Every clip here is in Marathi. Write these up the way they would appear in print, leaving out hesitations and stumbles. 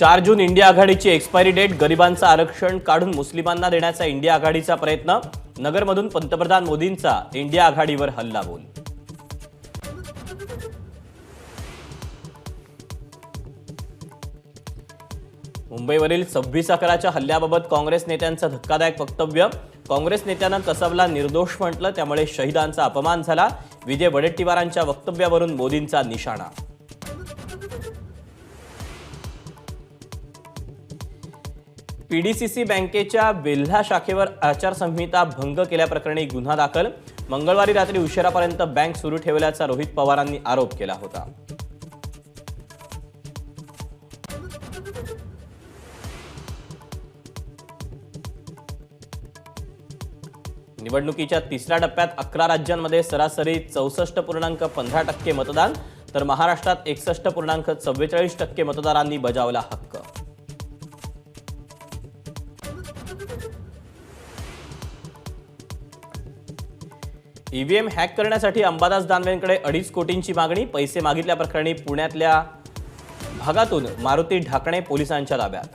4 जून इंडिया आघाडीची एक्सपायरी डेट. गरिबांचं आरक्षण काढून मुस्लिमांना देण्याचा इंडिया आघाडीचा प्रयत्न. नगरमधून पंतप्रधान मोदींचा इंडिया आघाडीवर हल्लाबोल. मुंबईवरील 26/11च्या हल्ल्याबाबत काँग्रेस नेत्यांचं धक्कादायक वक्तव्य. काँग्रेस नेत्यानं कसबला निर्दोष म्हटलं, त्यामुळे शहीदांचा अपमान झाला. विजय वडेट्टीवारांच्या वक्तव्यावरून मोदींचा निशाणा. पीडीसीसी बँकेच्या वेल्हा शाखेवर आचारसंहिता भंग केल्याप्रकरणी गुन्हा दाखल. मंगळवारी रात्री उशिरापर्यंत बँक सुरू ठेवल्याचा रोहित पवारांनी आरोप केला होता. निवडणुकीच्या तिसऱ्या टप्प्यात 11 राज्यांमध्ये सरासरी 64.15% मतदान, तर महाराष्ट्रात 61.44% मतदारांनी बजावला हक्क. ईव्हीएम हॅक करण्यासाठी अंबादास दानवेंकडे 2.5 कोटींची मागणी. पैसे मागितल्याप्रकरणी पुण्यातल्या भागातून मारुती ढाकणे पोलिसांच्या ताब्यात.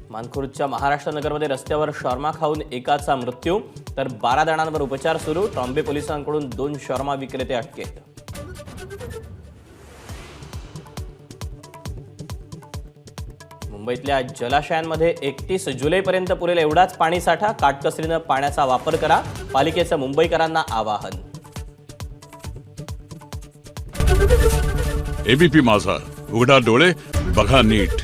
मानखुर्दच्या महाराष्ट्र नगरमध्ये रस्त्यावर शॉर्मा खाऊन एकाचा मृत्यू, तर 12 जणांवर उपचार सुरू. ट्रॉम्बे पोलिसांकडून 2 शॉर्मा विक्रेते अटकेत. मुंबईतल्या जलाशयांमध्ये 31 जुलैपर्यंत पुरेल एवढाच पाणीसाठा. काटकसरीनं पाण्याचा वापर करा, पालिकेचं मुंबईकरांना आवाहन. एबीपी माझा, उघडा डोळे बघा नीट.